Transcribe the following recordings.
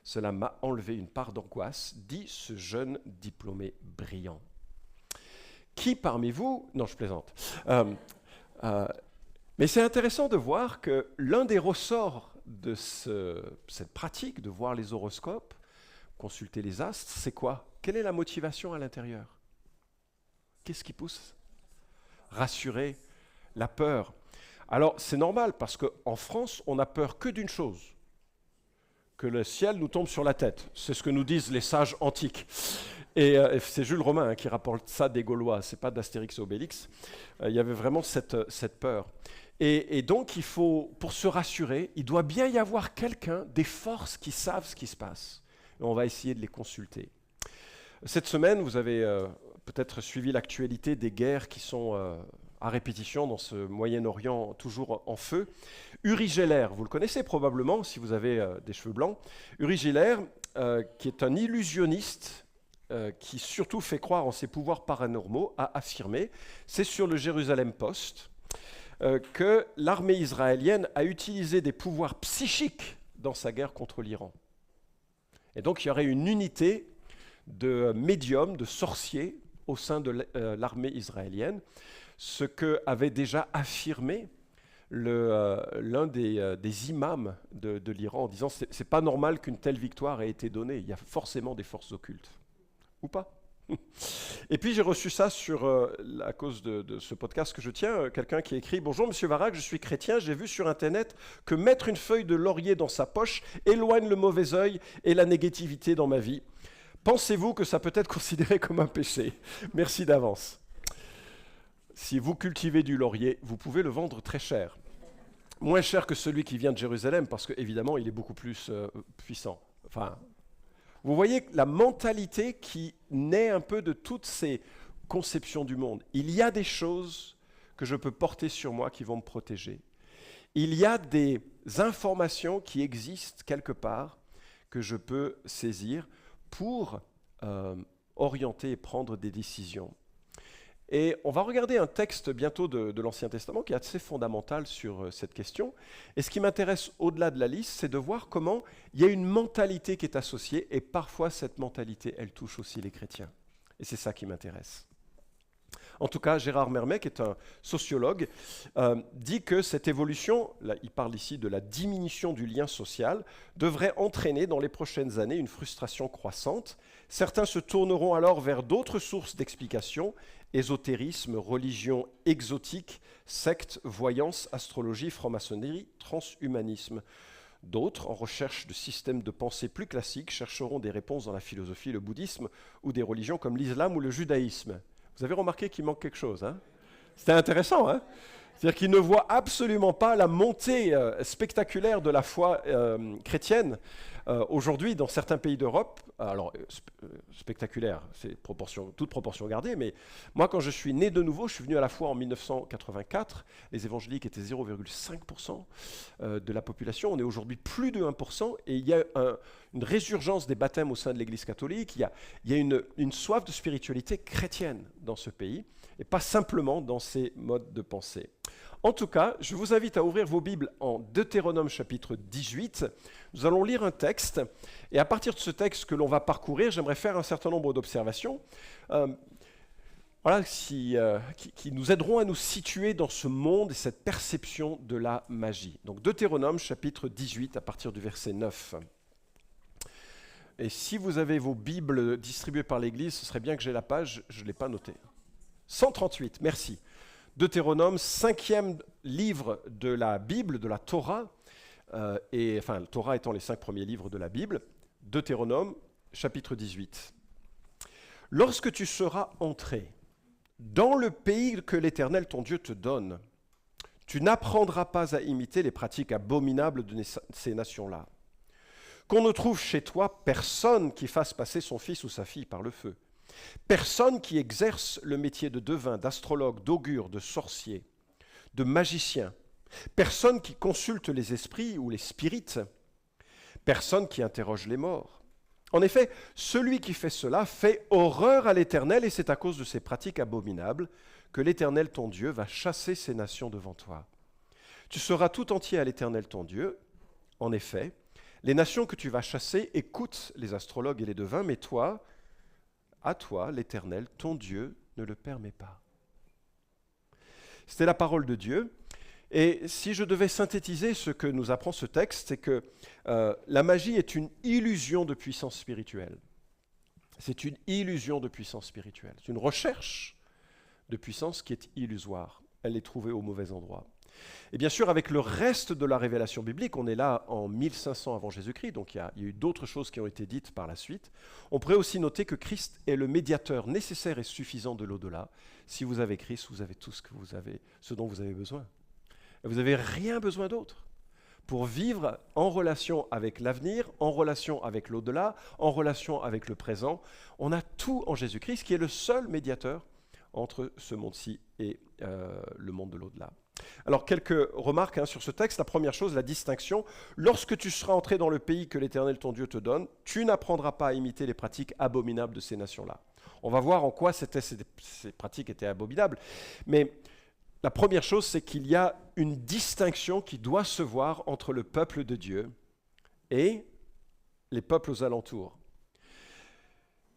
Cela m'a enlevé une part d'angoisse, dit ce jeune diplômé brillant. Qui parmi vous... Non, je plaisante. Euh, mais c'est intéressant de voir que l'un des ressorts de cette pratique de voir les horoscopes, consulter les astres, c'est quoi? Quelle est la motivation à l'intérieur? Qu'est-ce qui pousse? Rassurer, la peur. Alors c'est normal parce qu'en France, on n'a peur que d'une chose, que le ciel nous tombe sur la tête. C'est ce que nous disent les sages antiques. Et c'est Jules Romain qui rapporte ça des Gaulois, c'est pas d'Astérix et Obélix. Il y avait vraiment cette peur. Et donc il faut, pour se rassurer, il doit bien y avoir quelqu'un, des forces qui savent ce qui se passe. Et on va essayer de les consulter. Cette semaine, vous avez peut-être suivi l'actualité des guerres qui sont à répétition dans ce Moyen-Orient toujours en feu. Uri Geller, vous le connaissez probablement si vous avez des cheveux blancs. Uri Geller, qui est un illusionniste qui surtout fait croire en ses pouvoirs paranormaux, a affirmé, c'est sur le Jérusalem Post, que l'armée israélienne a utilisé des pouvoirs psychiques dans sa guerre contre l'Iran. Et donc il y aurait une unité de médiums, de sorciers au sein de l'armée israélienne, ce que avait déjà affirmé l'un des imams de l'Iran en disant c'est pas normal qu'une telle victoire ait été donnée, il y a forcément des forces occultes. Ou pas? Et puis j'ai reçu ça à cause de ce podcast que je tiens, quelqu'un qui écrit « Bonjour Monsieur Varac, je suis chrétien, j'ai vu sur Internet que mettre une feuille de laurier dans sa poche éloigne le mauvais œil et la négativité dans ma vie. Pensez-vous que ça peut être considéré comme un péché? Merci d'avance. » Si vous cultivez du laurier, vous pouvez le vendre très cher. Moins cher que celui qui vient de Jérusalem, parce qu'évidemment, il est beaucoup plus puissant. Enfin, vous voyez la mentalité qui naît un peu de toutes ces conceptions du monde. Il y a des choses que je peux porter sur moi qui vont me protéger. Il y a des informations qui existent quelque part que je peux saisir pour orienter et prendre des décisions. Et on va regarder un texte bientôt de l'Ancien Testament qui est assez fondamental sur cette question. Et ce qui m'intéresse au-delà de la liste, c'est de voir comment il y a une mentalité qui est associée, et parfois cette mentalité, elle touche aussi les chrétiens. Et c'est ça qui m'intéresse. En tout cas, Gérard Mermet, qui est un sociologue, dit que cette évolution, là, il parle ici de la diminution du lien social, devrait entraîner dans les prochaines années une frustration croissante. Certains se tourneront alors vers d'autres sources d'explication, ésotérisme, religion exotique, sectes, voyance, astrologie, franc-maçonnerie, transhumanisme. D'autres, en recherche de systèmes de pensée plus classiques, chercheront des réponses dans la philosophie, le bouddhisme ou des religions comme l'islam ou le judaïsme. Vous avez remarqué qu'il manque quelque chose, hein? C'était intéressant, hein? C'est-à-dire qu'ils ne voient absolument pas la montée spectaculaire de la foi chrétienne aujourd'hui dans certains pays d'Europe. Alors, spectaculaire, c'est toute proportion gardée, mais moi, quand je suis né de nouveau, je suis venu à la foi en 1984. Les évangéliques étaient 0,5% de la population. On est aujourd'hui plus de 1%, et il y a une résurgence des baptêmes au sein de l'Église catholique. Il y a une soif de spiritualité chrétienne dans ce pays, et pas simplement dans ces modes de pensée. En tout cas, je vous invite à ouvrir vos Bibles en Deutéronome chapitre 18. Nous allons lire un texte, et à partir de ce texte que l'on va parcourir, j'aimerais faire un certain nombre d'observations qui nous aideront à nous situer dans ce monde et cette perception de la magie. Donc Deutéronome chapitre 18 à partir du verset 9. Et si vous avez vos Bibles distribuées par l'Église, ce serait bien que j'ai la page, je ne l'ai pas notée. 138, merci. Deutéronome, 5e livre de la Bible, de la Torah, la Torah étant les 5 premiers livres de la Bible. Deutéronome, chapitre 18. Lorsque tu seras entré dans le pays que l'Éternel ton Dieu te donne, tu n'apprendras pas à imiter les pratiques abominables de ces nations-là. Qu'on ne trouve chez toi personne qui fasse passer son fils ou sa fille par le feu. Personne qui exerce le métier de devin, d'astrologue, d'augure, de sorcier, de magicien. Personne qui consulte les esprits ou les spirites. Personne qui interroge les morts. En effet, celui qui fait cela fait horreur à l'Éternel, et c'est à cause de ces pratiques abominables que l'Éternel ton Dieu va chasser ces nations devant toi. Tu seras tout entier à l'Éternel ton Dieu. En effet, Les nations que tu vas chasser écoutent les astrologues et les devins, mais toi, à toi, l'Éternel, ton Dieu, ne le permet pas. C'était la parole de Dieu. Et si je devais synthétiser ce que nous apprend ce texte, c'est que la magie est une illusion de puissance spirituelle. C'est une illusion de puissance spirituelle. C'est une recherche de puissance qui est illusoire. Elle est trouvée au mauvais endroit. Et bien sûr, avec le reste de la révélation biblique, on est là en 1500 avant Jésus-Christ, donc il y a eu d'autres choses qui ont été dites par la suite. On pourrait aussi noter que Christ est le médiateur nécessaire et suffisant de l'au-delà. Si vous avez Christ, vous avez tout ce dont vous avez besoin. Et vous n'avez rien besoin d'autre pour vivre en relation avec l'avenir, en relation avec l'au-delà, en relation avec le présent. On a tout en Jésus-Christ, qui est le seul médiateur entre ce monde-ci et le monde de l'au-delà. Alors, quelques remarques sur ce texte. La première chose, la distinction. Lorsque tu seras entré dans le pays que l'Éternel ton Dieu te donne, tu n'apprendras pas à imiter les pratiques abominables de ces nations-là. On va voir en quoi ces pratiques étaient abominables. Mais la première chose, c'est qu'il y a une distinction qui doit se voir entre le peuple de Dieu et les peuples aux alentours.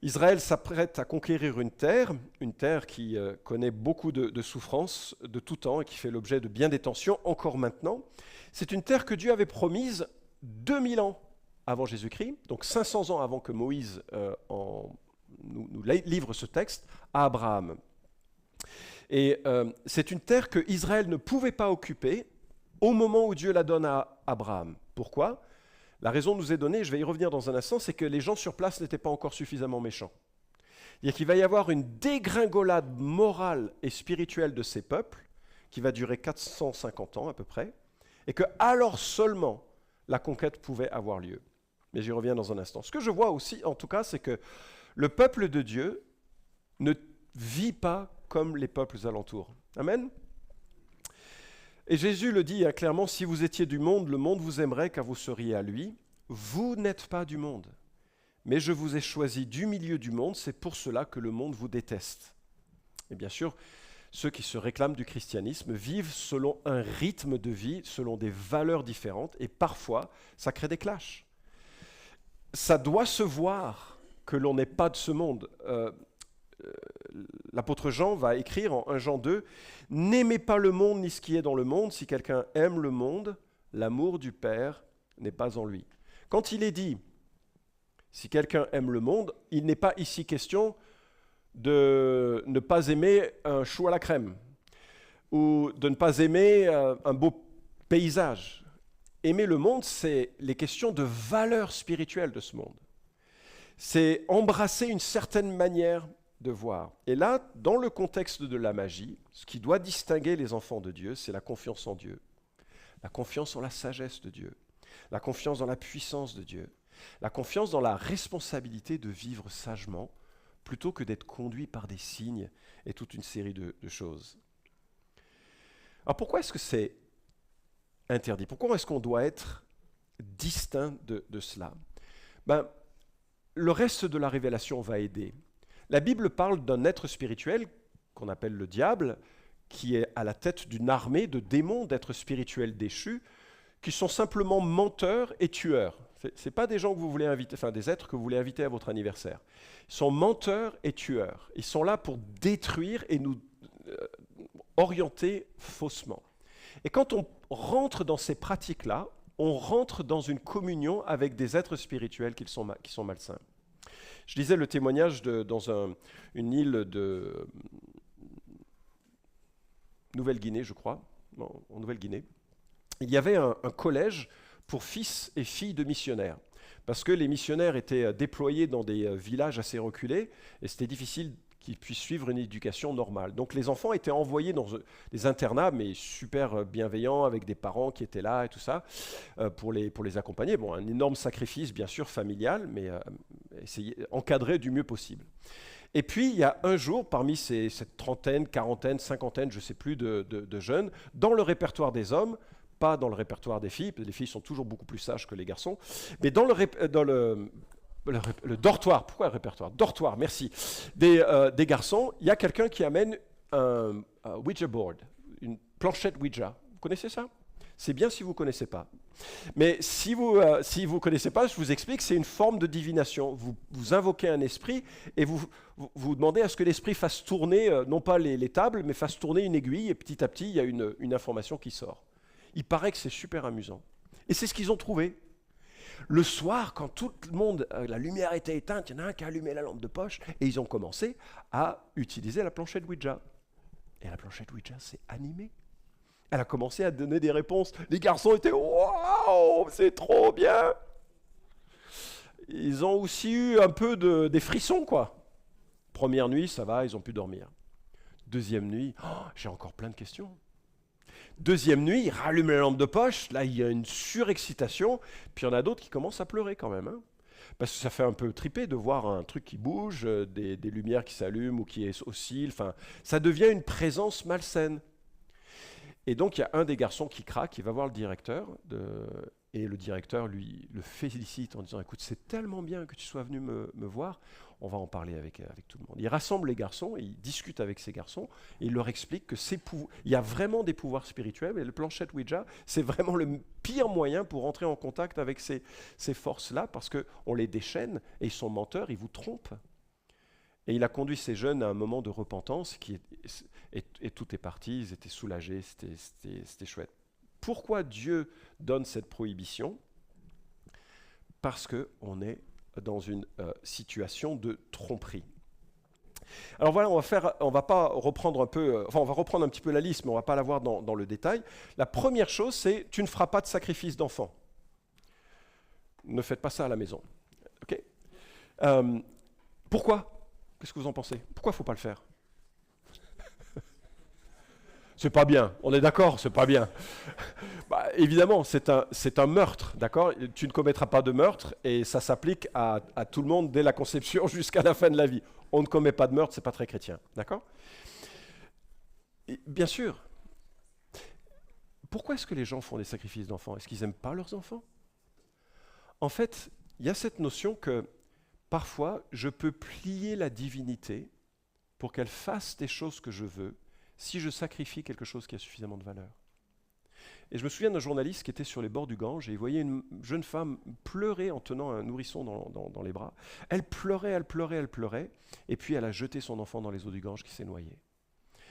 Israël s'apprête à conquérir une terre qui connaît beaucoup de souffrances de tout temps et qui fait l'objet de bien des tensions encore maintenant. C'est une terre que Dieu avait promise 2000 ans avant Jésus-Christ, donc 500 ans avant que Moïse nous livre ce texte, à Abraham. Et c'est une terre que Israël ne pouvait pas occuper au moment où Dieu la donne à Abraham. Pourquoi ? La raison nous est donnée, je vais y revenir dans un instant, c'est que les gens sur place n'étaient pas encore suffisamment méchants. C'est-à-dire qu'il va y avoir une dégringolade morale et spirituelle de ces peuples qui va durer 450 ans à peu près, et que alors seulement la conquête pouvait avoir lieu. Mais j'y reviens dans un instant. Ce que je vois aussi, en tout cas, c'est que le peuple de Dieu ne vit pas comme les peuples alentours. Amen. Et Jésus le dit clairement, si vous étiez du monde, le monde vous aimerait car vous seriez à lui. Vous n'êtes pas du monde, mais je vous ai choisi du milieu du monde, c'est pour cela que le monde vous déteste. Et bien sûr, ceux qui se réclament du christianisme vivent selon un rythme de vie, selon des valeurs différentes, et parfois, ça crée des clashs. Ça doit se voir que l'on n'est pas de ce monde. L'apôtre Jean va écrire en 1 Jean 2, « N'aimez pas le monde ni ce qui est dans le monde. Si quelqu'un aime le monde, l'amour du Père n'est pas en lui. » Quand il est dit, si quelqu'un aime le monde, il n'est pas ici question de ne pas aimer un chou à la crème ou de ne pas aimer un beau paysage. Aimer le monde, c'est les questions de valeur spirituelle de ce monde. C'est embrasser une certaine manière de voir. Et là, dans le contexte de la magie, ce qui doit distinguer les enfants de Dieu, c'est la confiance en Dieu, la confiance en la sagesse de Dieu, la confiance dans la puissance de Dieu, la confiance dans la responsabilité de vivre sagement, plutôt que d'être conduit par des signes et toute une série de choses. Alors pourquoi est-ce que c'est interdit ? Pourquoi est-ce qu'on doit être distinct de cela ? Le reste de la révélation va aider. La Bible parle d'un être spirituel qu'on appelle le diable, qui est à la tête d'une armée de démons, d'êtres spirituels déchus, qui sont simplement menteurs et tueurs. Ce n'est pas des gens que vous voulez inviter, enfin des êtres que vous voulez inviter à votre anniversaire. Ils sont menteurs et tueurs. Ils sont là pour détruire et nous orienter faussement. Et quand on rentre dans ces pratiques-là, on rentre dans une communion avec des êtres spirituels qui sont malsains. Je lisais le témoignage dans une île de Nouvelle-Guinée, je crois, en Nouvelle-Guinée. Il y avait un collège pour fils et filles de missionnaires, parce que les missionnaires étaient déployés dans des villages assez reculés, et c'était difficile qu'ils puissent suivre une éducation normale. Donc les enfants étaient envoyés dans des internats, mais super bienveillants, avec des parents qui étaient là et tout ça, pour les accompagner. Bon, un énorme sacrifice, bien sûr, familial, mais encadré du mieux possible. Et puis, il y a un jour, parmi cette trentaine, quarantaine, cinquantaine, je ne sais plus, de jeunes, dans le répertoire des hommes, pas dans le répertoire des filles, les filles sont toujours beaucoup plus sages que les garçons, mais dans le dortoir, pourquoi le répertoire ? Dortoir, merci. Des garçons, il y a quelqu'un qui amène un Ouija board, une planchette Ouija. Vous connaissez ça ? C'est bien si vous ne connaissez pas. Mais si vous connaissez pas, je vous explique, c'est une forme de divination. Vous invoquez un esprit et vous demandez à ce que l'esprit fasse tourner, non pas les tables, mais fasse tourner une aiguille, et petit à petit, il y a une information qui sort. Il paraît que c'est super amusant. Et c'est ce qu'ils ont trouvé. Le soir, quand tout le monde, la lumière était éteinte, il y en a un qui a allumé la lampe de poche, et ils ont commencé à utiliser la planchette Ouija. Et la planchette Ouija s'est animée. Elle a commencé à donner des réponses. Les garçons étaient « Waouh, c'est trop bien !» Ils ont aussi eu un peu des frissons, quoi. Première nuit, ça va, ils ont pu dormir. Deuxième nuit, j'ai encore plein de questions. Deuxième nuit, ils rallument la lampe de poche. Là, il y a une surexcitation. Puis il y en a d'autres qui commencent à pleurer quand même. Parce que ça fait un peu triper de voir un truc qui bouge, des lumières qui s'allument ou qui oscillent. Enfin, ça devient une présence malsaine. Et donc, il y a un des garçons qui craque, il va voir le directeur, et le directeur lui le félicite en disant « Écoute, c'est tellement bien que tu sois venu me voir, on va en parler avec tout le monde. » Il rassemble les garçons, il discute avec ces garçons, et il leur explique que il y a vraiment des pouvoirs spirituels, et le planchette Ouija, c'est vraiment le pire moyen pour entrer en contact avec ces forces-là, parce qu'on les déchaîne, et ils sont menteurs, ils vous trompent. Et il a conduit ces jeunes à un moment de repentance et tout est parti, ils étaient soulagés, c'était chouette. Pourquoi Dieu donne cette prohibition ? Parce qu'on est dans une situation de tromperie. Alors voilà, on va pas reprendre un peu, on va reprendre un petit peu la liste, mais on va pas la voir dans le détail. La première chose, c'est tu ne feras pas de sacrifice d'enfant. Ne faites pas ça à la maison. Ok ? Pourquoi ? Qu'est-ce que vous en pensez ? Pourquoi il ne faut pas le faire ? C'est pas bien, on est d'accord, c'est pas bien. Bah, évidemment, c'est un meurtre, d'accord ? Tu ne commettras pas de meurtre et ça s'applique à tout le monde dès la conception jusqu'à la fin de la vie. On ne commet pas de meurtre, c'est pas très chrétien, d'accord ? Et bien sûr. Pourquoi est-ce que les gens font des sacrifices d'enfants ? Est-ce qu'ils n'aiment pas leurs enfants ? En fait, il y a cette notion que parfois, je peux plier la divinité pour qu'elle fasse des choses que je veux si je sacrifie quelque chose qui a suffisamment de valeur. Et je me souviens d'un journaliste qui était sur les bords du Gange et il voyait une jeune femme pleurer en tenant un nourrisson dans les bras. Elle pleurait, et puis elle a jeté son enfant dans les eaux du Gange qui s'est noyé.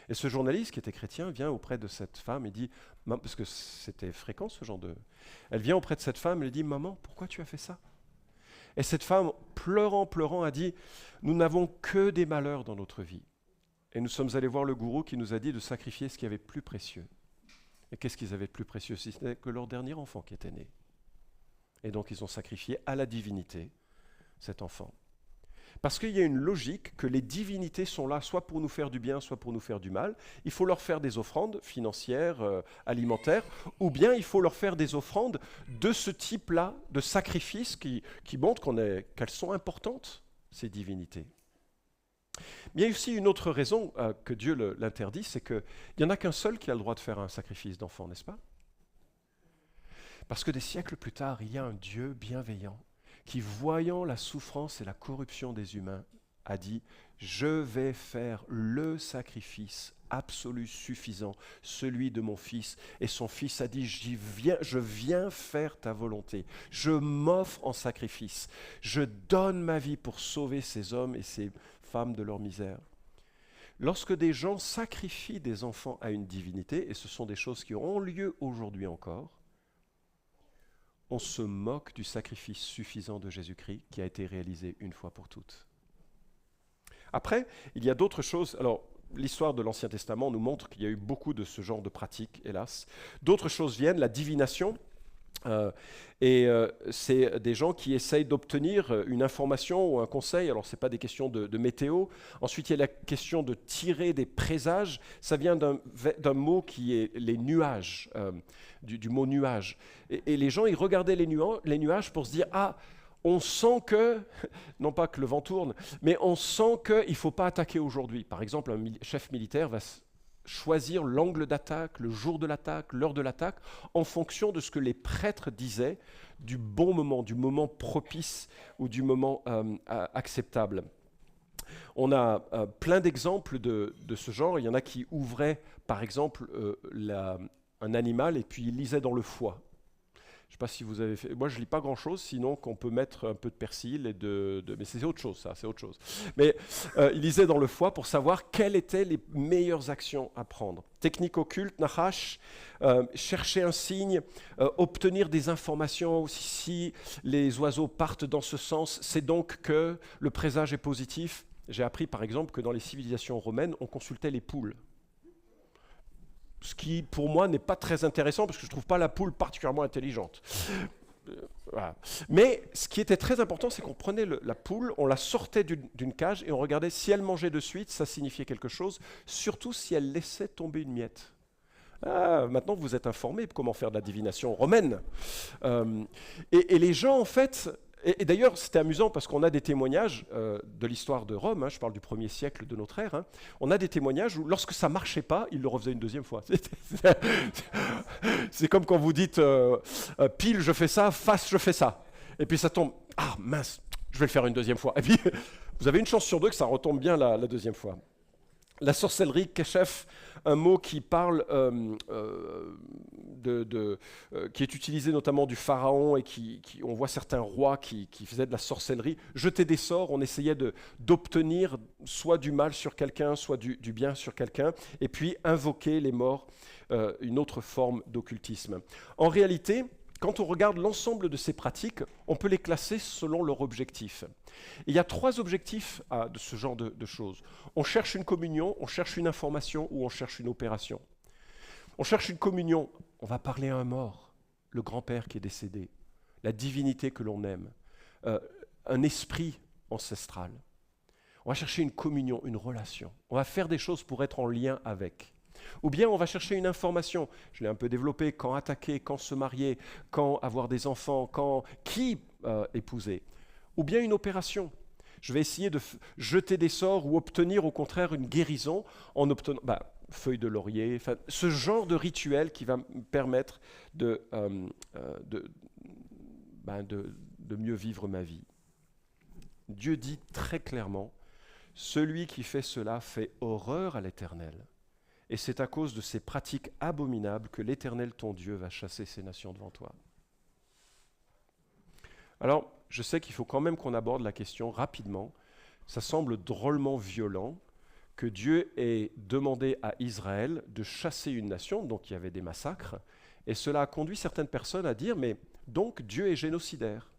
Et ce journaliste qui était chrétien vient auprès de cette femme et dit, parce que c'était fréquent ce genre de... Elle vient auprès de cette femme et lui dit « Maman, pourquoi tu as fait ça ?» Et cette femme, pleurant, a dit « Nous n'avons que des malheurs dans notre vie. » Et nous sommes allés voir le gourou qui nous a dit de sacrifier ce qu'il y avait de plus précieux. Et qu'est-ce qu'ils avaient de plus précieux si ce n'est que leur dernier enfant qui était né. Et donc ils ont sacrifié à la divinité cet enfant. Parce qu'il y a une logique que les divinités sont là soit pour nous faire du bien, soit pour nous faire du mal. Il faut leur faire des offrandes financières, alimentaires, ou bien il faut leur faire des offrandes de ce type-là, de sacrifices qui montrent qu'elles sont importantes, ces divinités. Mais il y a aussi une autre raison que Dieu l'interdit, c'est qu'il n'y en a qu'un seul qui a le droit de faire un sacrifice d'enfant, n'est-ce pas ? Parce que des siècles plus tard, il y a un Dieu bienveillant qui, voyant la souffrance et la corruption des humains, a dit « Je vais faire le sacrifice absolu suffisant, celui de mon fils. » Et son fils a dit « Je viens faire ta volonté. Je m'offre en sacrifice. Je donne ma vie pour sauver ces hommes et ces femmes de leur misère. » Lorsque des gens sacrifient des enfants à une divinité, et ce sont des choses qui auront lieu aujourd'hui encore, on se moque du sacrifice suffisant de Jésus-Christ qui a été réalisé une fois pour toutes. Après, il y a d'autres choses. Alors, l'histoire de l'Ancien Testament nous montre qu'il y a eu beaucoup de ce genre de pratiques, hélas. D'autres choses viennent, la divination. C'est des gens qui essayent d'obtenir une information ou un conseil. Alors, ce n'est pas des questions de météo. Ensuite, il y a la question de tirer des présages. Ça vient d'un mot qui est les nuages, du mot nuage. Et les gens, ils regardaient les nuages pour se dire « Ah, on sent que, non pas que le vent tourne, mais on sent qu'il ne faut pas attaquer aujourd'hui. » Par exemple, un chef militaire va choisir l'angle d'attaque, le jour de l'attaque, l'heure de l'attaque, en fonction de ce que les prêtres disaient du bon moment, du moment propice ou du moment acceptable. On a plein d'exemples de ce genre. Il y en a qui ouvraient, par exemple, un animal et puis il lisait dans le foie. Je ne sais pas si vous avez fait. Moi, je lis pas grand-chose, sinon qu'on peut mettre un peu de persil mais c'est autre chose, ça, c'est autre chose. Mais il lisait dans le foie pour savoir quelles étaient les meilleures actions à prendre. Technique occulte, Nahash, chercher un signe, obtenir des informations. Si les oiseaux partent dans ce sens, c'est donc que le présage est positif. J'ai appris, par exemple, que dans les civilisations romaines, on consultait les poules. Ce qui, pour moi, n'est pas très intéressant parce que je ne trouve pas la poule particulièrement intelligente. Voilà. Mais ce qui était très important, c'est qu'on prenait la poule, on la sortait d'une cage et on regardait si elle mangeait de suite, ça signifiait quelque chose, surtout si elle laissait tomber une miette. Ah, maintenant, vous êtes informés de comment faire de la divination romaine. Et les gens, en fait... Et d'ailleurs, c'était amusant parce qu'on a des témoignages de l'histoire de Rome, hein, je parle du 1er siècle de notre ère, hein, on a des témoignages où lorsque ça ne marchait pas, ils le refaisaient une deuxième fois. C'est comme quand vous dites pile je fais ça, face je fais ça. Et puis ça tombe, ah mince, je vais le faire une deuxième fois. Et puis vous avez une chance sur deux que ça retombe bien la deuxième fois. La sorcellerie, keshef, un mot qui parle, qui est utilisé notamment du pharaon et on voit certains rois qui faisaient de la sorcellerie. Jeter des sorts, on essayait d'obtenir soit du mal sur quelqu'un, soit du bien sur quelqu'un, et puis invoquer les morts, une autre forme d'occultisme. En réalité, quand on regarde l'ensemble de ces pratiques, on peut les classer selon leur objectif. Et il y a 3 objectifs de ce genre de choses. On cherche une communion, on cherche une information ou on cherche une opération. On cherche une communion, on va parler à un mort, le grand-père qui est décédé, la divinité que l'on aime, un esprit ancestral. On va chercher une communion, une relation. On va faire des choses pour être en lien avec. Ou bien on va chercher une information, je l'ai un peu développé, quand attaquer, quand se marier, quand avoir des enfants, qui épouser. Ou bien une opération. Je vais essayer de jeter des sorts ou obtenir au contraire une guérison en obtenant feuilles de laurier, ce genre de rituel qui va me permettre de mieux vivre ma vie. Dieu dit très clairement, celui qui fait cela fait horreur à l'Éternel. Et c'est à cause de ces pratiques abominables que l'Éternel, ton Dieu, va chasser ces nations devant toi. Alors, je sais qu'il faut quand même qu'on aborde la question rapidement. Ça semble drôlement violent que Dieu ait demandé à Israël de chasser une nation, donc il y avait des massacres, et cela a conduit certaines personnes à dire, mais donc Dieu est génocidaire.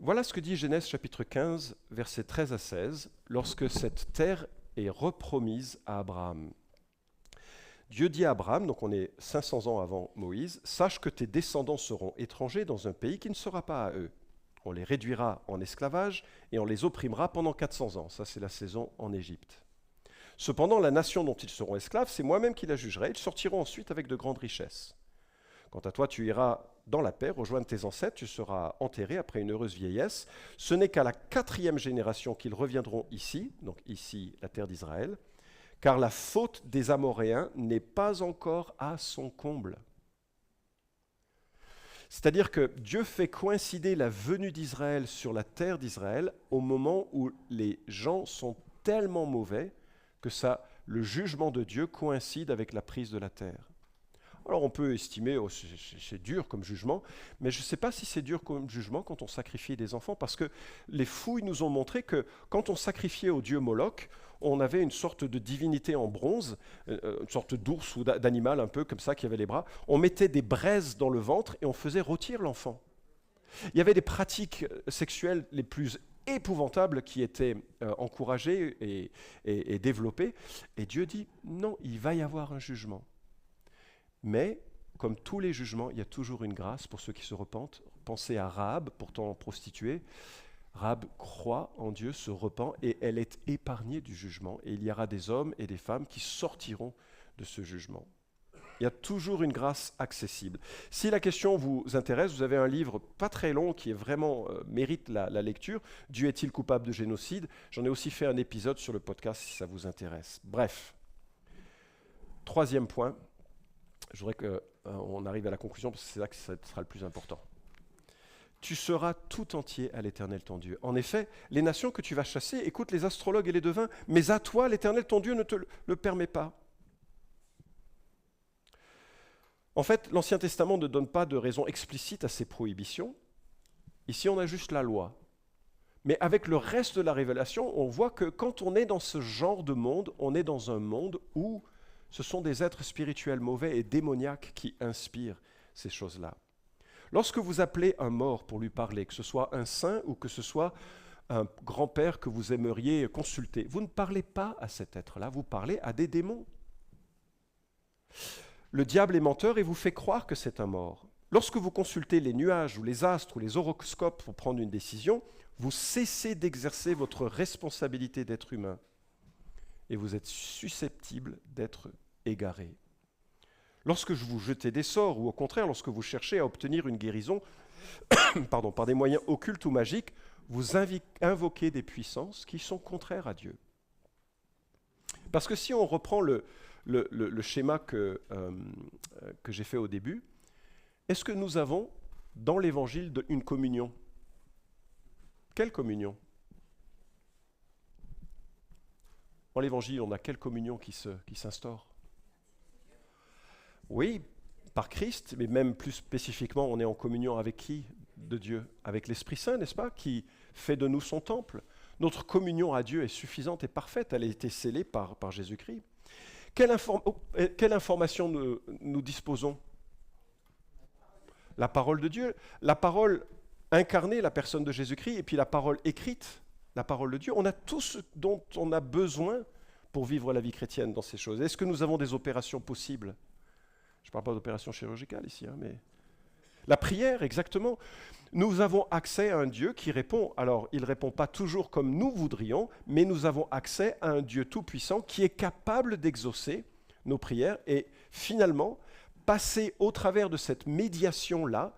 Voilà ce que dit Genèse chapitre 15, versets 13 à 16, lorsque cette terre est repromise à Abraham. Dieu dit à Abraham, donc on est 500 ans avant Moïse, « Sache que tes descendants seront étrangers dans un pays qui ne sera pas à eux. On les réduira en esclavage et on les opprimera pendant 400 ans. » Ça, c'est la saison en Égypte. « Cependant, la nation dont ils seront esclaves, c'est moi-même qui la jugerai. Ils sortiront ensuite avec de grandes richesses. Quant à toi, tu iras dans la paix, rejoindre tes ancêtres, tu seras enterré après une heureuse vieillesse. Ce n'est qu'à la 4e génération qu'ils reviendront ici, donc ici la terre d'Israël, car la faute des Amoréens n'est pas encore à son comble. » C'est-à-dire que Dieu fait coïncider la venue d'Israël sur la terre d'Israël au moment où les gens sont tellement mauvais que le jugement de Dieu coïncide avec la prise de la terre. Alors on peut estimer, c'est dur comme jugement, mais je ne sais pas si c'est dur comme jugement quand on sacrifie des enfants, parce que les fouilles nous ont montré que quand on sacrifiait au dieu Moloch, on avait une sorte de divinité en bronze, une sorte d'ours ou d'animal un peu comme ça qui avait les bras. On mettait des braises dans le ventre et on faisait rôtir l'enfant. Il y avait des pratiques sexuelles les plus épouvantables qui étaient encouragées et développées. Et Dieu dit, non, il va y avoir un jugement. Mais, comme tous les jugements, il y a toujours une grâce pour ceux qui se repentent. Pensez à Rahab, pourtant prostituée. Rahab croit en Dieu, se repent, et elle est épargnée du jugement. Et il y aura des hommes et des femmes qui sortiront de ce jugement. Il y a toujours une grâce accessible. Si la question vous intéresse, vous avez un livre pas très long qui est vraiment mérite la lecture. « Dieu est-il coupable de génocide ?» J'en ai aussi fait un épisode sur le podcast si ça vous intéresse. Bref, 3e point. Je voudrais qu'on arrive à la conclusion parce que c'est là que ça sera le plus important. Tu seras tout entier à l'Éternel ton Dieu. En effet, les nations que tu vas chasser écoutent les astrologues et les devins, mais à toi, l'Éternel ton Dieu ne te le permet pas. En fait, l'Ancien Testament ne donne pas de raison explicite à ces prohibitions. Ici, on a juste la loi. Mais avec le reste de la révélation, on voit que quand on est dans ce genre de monde, on est dans un monde où ce sont des êtres spirituels mauvais et démoniaques qui inspirent ces choses-là. Lorsque vous appelez un mort pour lui parler, que ce soit un saint ou que ce soit un grand-père que vous aimeriez consulter, vous ne parlez pas à cet être-là, vous parlez à des démons. Le diable est menteur et vous fait croire que c'est un mort. Lorsque vous consultez les nuages ou les astres ou les horoscopes pour prendre une décision, vous cessez d'exercer votre responsabilité d'être humain et vous êtes susceptible d'être égaré. Lorsque vous jetez des sorts ou au contraire, lorsque vous cherchez à obtenir une guérison par des moyens occultes ou magiques, vous invoquez des puissances qui sont contraires à Dieu. Parce que si on reprend le schéma que j'ai fait au début, est-ce que nous avons dans l'Évangile une communion? Quelle communion? Dans l'Évangile, on a quelle communion qui s'instaure? Oui, par Christ, mais même plus spécifiquement, on est en communion avec qui de Dieu? Avec l'Esprit Saint, n'est-ce pas? Qui fait de nous son temple. Notre communion à Dieu est suffisante et parfaite, elle a été scellée par Jésus-Christ. Quelle information nous disposons? La parole de Dieu, la parole incarnée, la personne de Jésus-Christ, et puis la parole écrite, la parole de Dieu. On a tout ce dont on a besoin pour vivre la vie chrétienne dans ces choses. Est-ce que nous avons des opérations possibles? Je ne parle pas d'opérations chirurgicales ici, mais la prière, exactement. Nous avons accès à un Dieu qui répond. Alors, il ne répond pas toujours comme nous voudrions, mais nous avons accès à un Dieu tout-puissant qui est capable d'exaucer nos prières et finalement, passer au travers de cette médiation-là,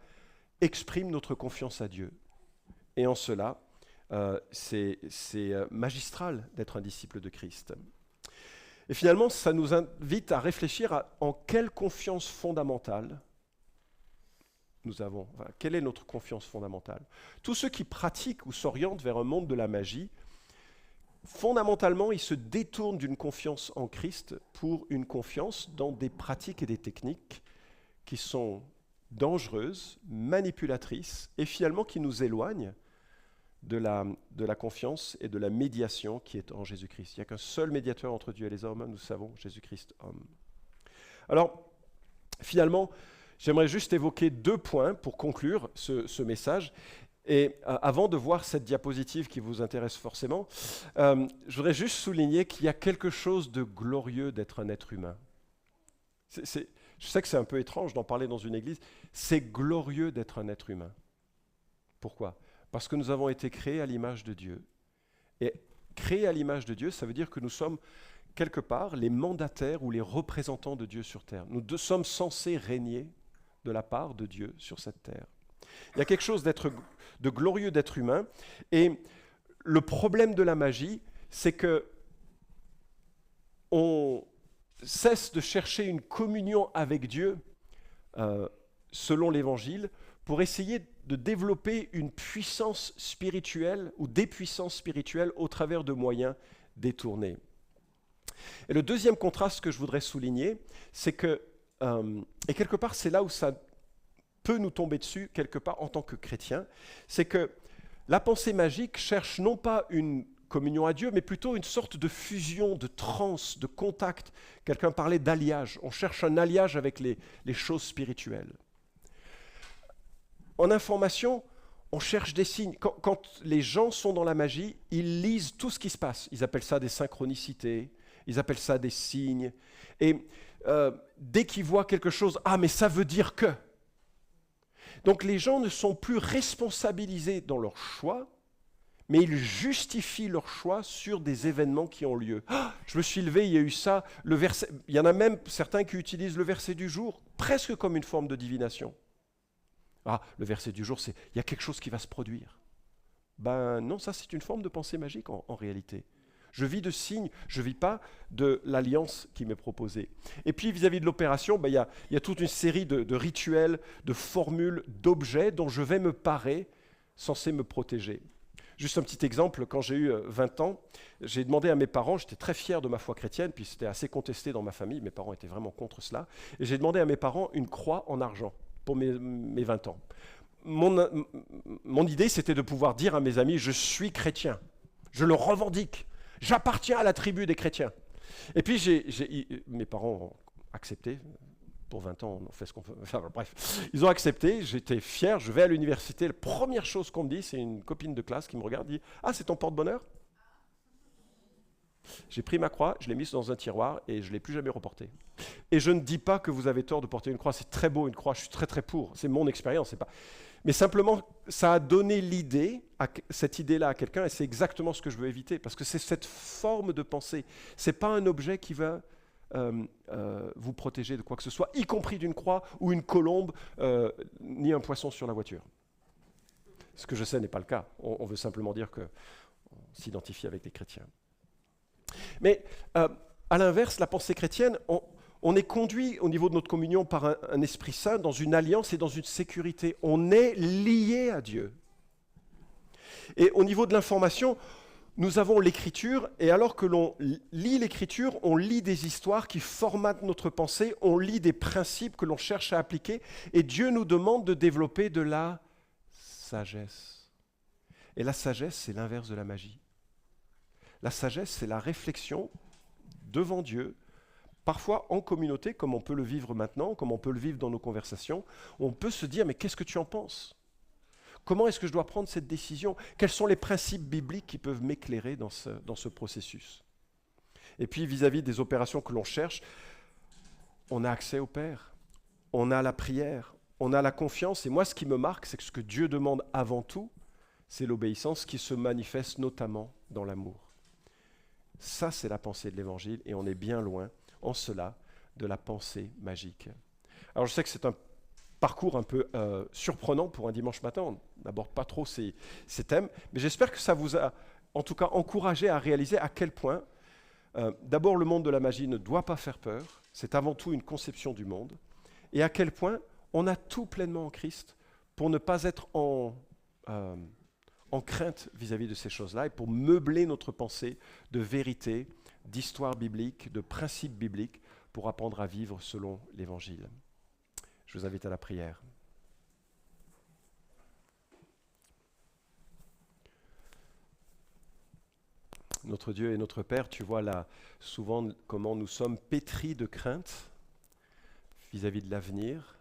exprime notre confiance à Dieu. Et en cela, c'est magistral d'être un disciple de Christ. Et finalement, ça nous invite à réfléchir en quelle confiance fondamentale nous avons. Enfin, quelle est notre confiance fondamentale? Tous ceux qui pratiquent ou s'orientent vers un monde de la magie, fondamentalement, ils se détournent d'une confiance en Christ pour une confiance dans des pratiques et des techniques qui sont dangereuses, manipulatrices et finalement qui nous éloignent de la confiance et de la médiation qui est en Jésus-Christ. Il n'y a qu'un seul médiateur entre Dieu et les hommes, nous savons, Jésus-Christ homme. Alors, finalement, j'aimerais juste évoquer 2 points pour conclure ce message. Et avant de voir cette diapositive qui vous intéresse forcément, je voudrais juste souligner qu'il y a quelque chose de glorieux d'être un être humain. Je sais que c'est un peu étrange d'en parler dans une église. C'est glorieux d'être un être humain. Pourquoi? Parce que nous avons été créés à l'image de Dieu. Et créés à l'image de Dieu, ça veut dire que nous sommes quelque part les mandataires ou les représentants de Dieu sur terre. Nous sommes censés régner de la part de Dieu sur cette terre. Il y a quelque chose de glorieux d'être humain. Et le problème de la magie, c'est que on cesse de chercher une communion avec Dieu selon l'Évangile pour essayer de développer une puissance spirituelle ou des puissances spirituelles au travers de moyens détournés. Et le deuxième contraste que je voudrais souligner, c'est que, et quelque part c'est là où ça peut nous tomber dessus, quelque part en tant que chrétien, c'est que la pensée magique cherche non pas une communion à Dieu, mais plutôt une sorte de fusion, de transe, de contact. Quelqu'un parlait d'alliage. On cherche un alliage avec les choses spirituelles. En information, on cherche des signes. Quand les gens sont dans la magie, ils lisent tout ce qui se passe. Ils appellent ça des synchronicités, ils appellent ça des signes. Et dès qu'ils voient quelque chose, ah mais ça veut dire que. Donc les gens ne sont plus responsabilisés dans leur choix, mais ils justifient leur choix sur des événements qui ont lieu. Ah, je me suis levé, il y a eu ça. Il y en a même certains qui utilisent le verset du jour, presque comme une forme de divination. Ah, le verset du jour, c'est il y a quelque chose qui va se produire. Ben non, ça c'est une forme de pensée magique en réalité. Je vis de signes, je ne vis pas de l'alliance qui m'est proposée. Et puis vis-à-vis de l'opération, ben, il y a toute une série de rituels, de formules, d'objets dont je vais me parer, censés me protéger. Juste un petit exemple, quand j'ai eu 20 ans, j'ai demandé à mes parents, j'étais très fier de ma foi chrétienne, puis c'était assez contesté dans ma famille, mes parents étaient vraiment contre cela, et j'ai demandé à mes parents une croix en argent pour mes 20 ans. Mon idée, c'était de pouvoir dire à mes amis, je suis chrétien, je le revendique, j'appartiens à la tribu des chrétiens. Et puis mes parents ont accepté. Pour 20 ans, on fait ce qu'on peut. Enfin, bref, ils ont accepté, j'étais fier, je vais à l'université. La première chose qu'on me dit, c'est une copine de classe qui me regarde et dit « Ah, c'est ton porte-bonheur ?» J'ai pris ma croix, je l'ai mise dans un tiroir et je ne l'ai plus jamais reportée. Et je ne dis pas que vous avez tort de porter une croix, c'est très beau une croix, je suis très très pour, c'est mon expérience, c'est pas... Mais simplement, ça a donné cette idée-là à quelqu'un et c'est exactement ce que je veux éviter parce que c'est cette forme de pensée, c'est pas un objet qui va vous protéger de quoi que ce soit, y compris d'une croix ou une colombe, ni un poisson sur la voiture. Ce que je sais n'est pas le cas. On veut simplement dire qu'on s'identifie avec les chrétiens. Mais à l'inverse, la pensée chrétienne, on est conduit au niveau de notre communion par un Esprit Saint dans une alliance et dans une sécurité. On est lié à Dieu. Et au niveau de l'information, nous avons l'Écriture, et alors que l'on lit l'Écriture, on lit des histoires qui formatent notre pensée, on lit des principes que l'on cherche à appliquer, et Dieu nous demande de développer de la sagesse. Et la sagesse, c'est l'inverse de la magie. La sagesse, c'est la réflexion devant Dieu, parfois en communauté, comme on peut le vivre maintenant, comme on peut le vivre dans nos conversations. On peut se dire, mais qu'est-ce que tu en penses ? Comment est-ce que je dois prendre cette décision ? Quels sont les principes bibliques qui peuvent m'éclairer dans ce processus ? Et puis, vis-à-vis des opérations que l'on cherche, on a accès au Père, on a la prière, on a la confiance. Et moi, ce qui me marque, c'est que ce que Dieu demande avant tout, c'est l'obéissance qui se manifeste notamment dans l'amour. Ça, c'est la pensée de l'Évangile, et on est bien loin, en cela, de la pensée magique. Alors, je sais que c'est un parcours un peu surprenant pour un dimanche matin. On n'aborde pas trop ces thèmes, mais j'espère que ça vous a en tout cas encouragé à réaliser à quel point, d'abord, le monde de la magie ne doit pas faire peur, c'est avant tout une conception du monde, et à quel point on a tout pleinement en Christ pour ne pas être en crainte vis-à-vis de ces choses-là, et pour meubler notre pensée de vérité, d'histoire biblique, de principes bibliques, pour apprendre à vivre selon l'Évangile. Je vous invite à la prière. Notre Dieu et notre Père, tu vois là souvent comment nous sommes pétris de crainte vis-à-vis de l'avenir,